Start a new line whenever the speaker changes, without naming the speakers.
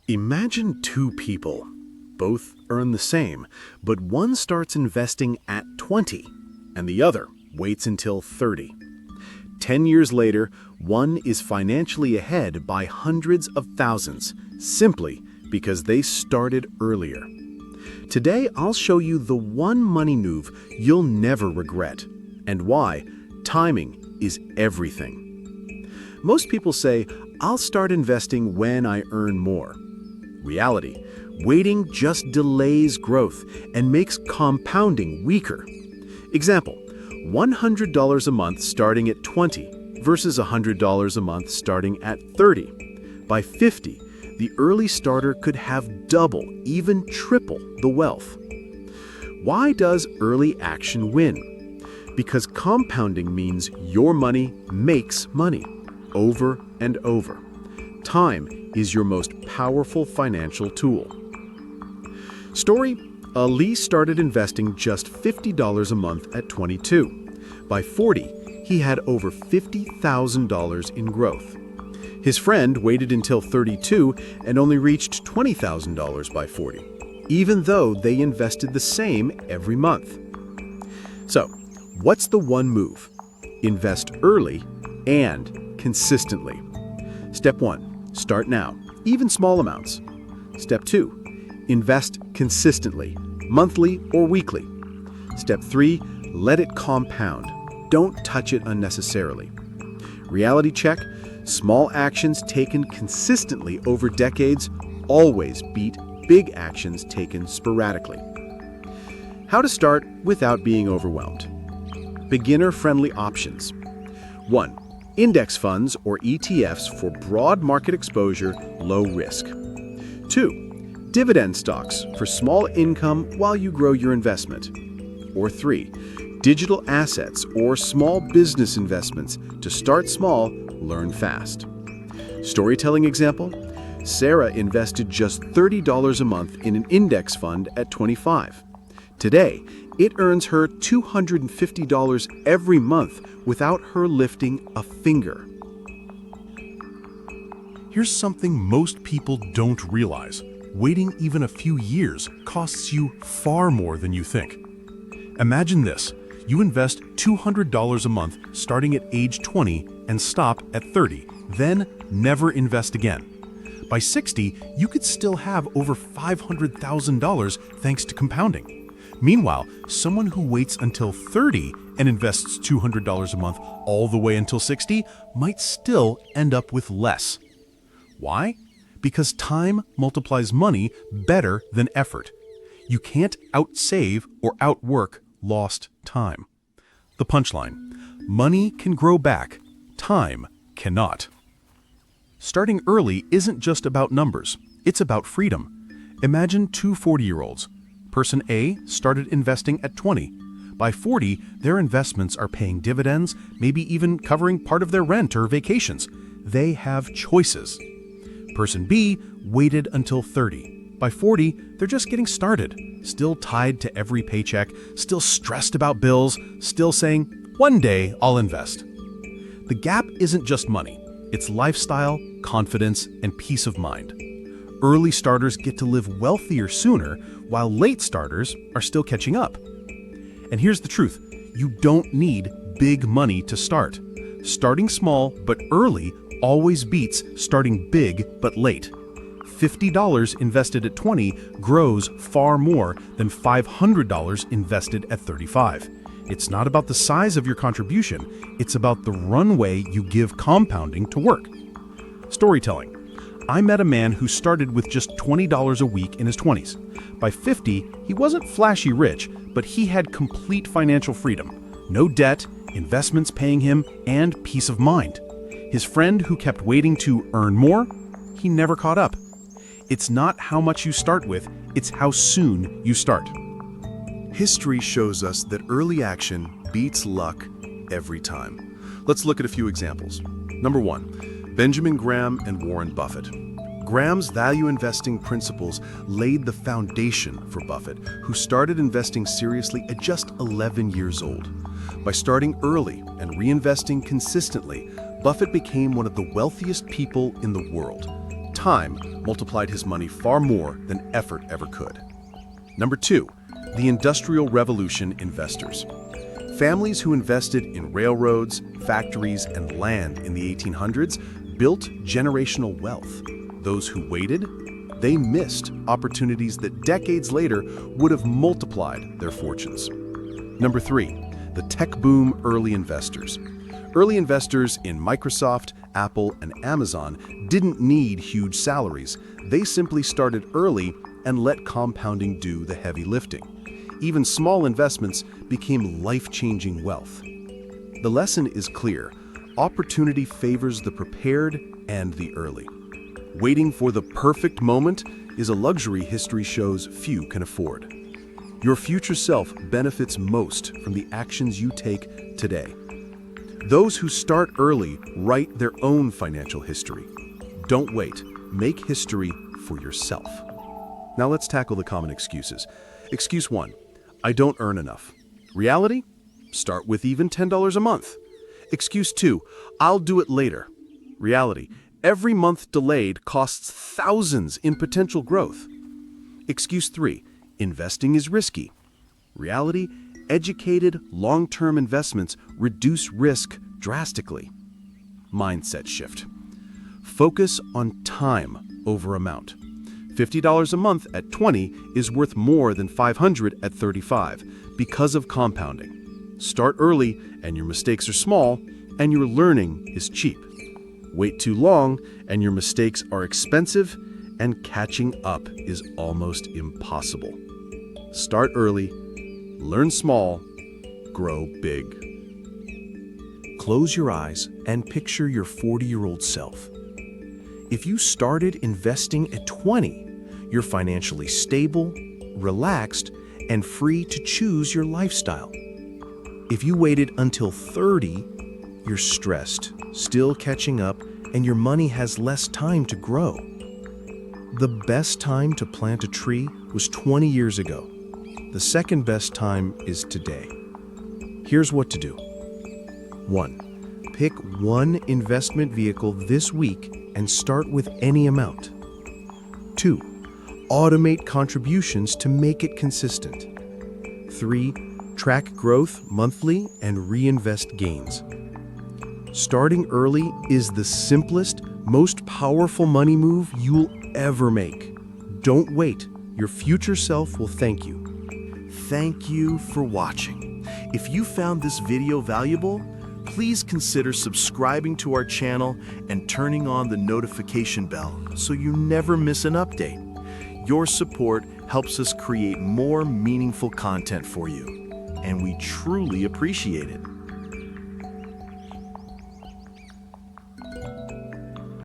Imagine two people. Both earn the same, but one starts investing at 20 and the other waits until 30. 10 years later, one is financially ahead by hundreds of thousands, simply because they started earlier. Today, I'll show you the one money move you'll never regret and why timing is everything. Most people say, I'll start investing when I earn more. Reality, waiting just delays growth and makes compounding weaker. Example, $100 a month starting at 20 versus $100 a month starting at 30. By 50, the early starter could have double, even triple the wealth. Why does early action win? Because compounding means your money makes money, over and over. Time is your most powerful financial tool. Story: Ali started investing just $50 a month at 22. By 40, he had over $50,000 in growth. His friend waited until 32 and only reached $20,000 by 40, even though they invested the same every month. So, what's the one move? Invest early and consistently. Step 1. Start now, even small amounts. Step 2. Invest consistently, monthly or weekly. Step 3. Let it compound. Don't touch it unnecessarily. Reality check: small actions taken consistently over decades always beat big actions taken sporadically. How to start without being overwhelmed. Beginner-friendly options. 1. Index funds or ETFs for broad market exposure, low risk. 2. Dividend stocks for small income while you grow your investment. Or 3. Digital assets or small business investments to start small, learn fast. Storytelling example: Sarah invested just $30 a month in an index fund at 25. Today, it earns her $250 every month without her lifting a finger.
Here's something most people don't realize. Waiting even a few years costs you far more than you think. Imagine this. You invest $200 a month starting at age 20 and stop at 30, then never invest again. By 60, you could still have over $500,000 thanks to compounding. Meanwhile, someone who waits until 30 and invests $200 a month all the way until 60 might still end up with less. Why? Because time multiplies money better than effort. You can't outsave or outwork lost time. The punchline: money can grow back, time cannot. Starting early isn't just about numbers, it's about freedom. Imagine two 40-year-olds. Person A started investing at 20. By 40, their investments are paying dividends, maybe even covering part of their rent or vacations. They have choices. Person B waited until 30. By 40, they're just getting started, still tied to every paycheck, still stressed about bills, still saying, "One day I'll invest." The gap isn't just money, it's lifestyle, confidence, and peace of mind. Early starters get to live wealthier sooner, while late starters are still catching up. And here's the truth: you don't need big money to start. Starting small but early always beats starting big but late. $50 invested at 20 grows far more than $500 invested at 35. It's not about the size of your contribution, it's about the runway you give compounding to work. Storytelling. I met a man who started with just $20 a week in his 20s. By 50, he wasn't flashy rich, but he had complete financial freedom. No debt, investments paying him, and peace of mind. His friend who kept waiting to earn more, he never caught up. It's not how much you start with, it's how soon you start.
History shows us that early action beats luck every time. Let's look at a few examples. Number 1, Benjamin Graham and Warren Buffett. Graham's value investing principles laid the foundation for Buffett, who started investing seriously at just 11 years old. By starting early and reinvesting consistently, Buffett became one of the wealthiest people in the world.
time multiplied his money far more than effort ever could. Number 2, the Industrial Revolution investors. Families who invested in railroads, factories, and land in the 1800s built generational wealth. Those who waited, they missed opportunities that decades later would have multiplied their fortunes. Number 3, the tech boom early investors. Early investors in Microsoft, Apple, and Amazon didn't need huge salaries. They simply started early and let compounding do the heavy lifting. Even small investments became life-changing wealth. The lesson is clear. Opportunity favors the prepared and the early. Waiting for the perfect moment is a luxury history shows few can afford. Your future self benefits most from the actions you take today. Those who start early write their own financial history. Don't wait. Make history for yourself. Now let's tackle the common excuses. Excuse 1, I don't earn enough. Reality? Start with even $10 a month. Excuse 2, I'll do it later. Reality, every month delayed costs thousands in potential growth. Excuse 3, investing is risky. Reality, educated, long-term investments reduce risk drastically. Mindset shift. Focus on time over amount. $50 a month at 20 is worth more than $500 at 35 because of compounding. Start early and your mistakes are small and your learning is cheap. Wait too long and your mistakes are expensive and catching up is almost impossible. Start early, learn small, grow big. Close your eyes and picture your 40-year-old self. If you started investing at 20, you're financially stable, relaxed, and free to choose your lifestyle. If you waited until 30, you're stressed, still catching up, and your money has less time to grow. The best time to plant a tree was 20 years ago. The second best time is today. Here's what to do. 1. Pick one investment vehicle this week and start with any amount. 2. Automate contributions to make it consistent. 3. Track growth monthly and reinvest gains. Starting early is the simplest, most powerful money move you'll ever make. Don't wait. Your future self will thank you.
Thank you for watching. If you found this video valuable, please consider subscribing to our channel and turning on the notification bell so you never miss an update. Your support helps us create more meaningful content for you, and we truly appreciate it.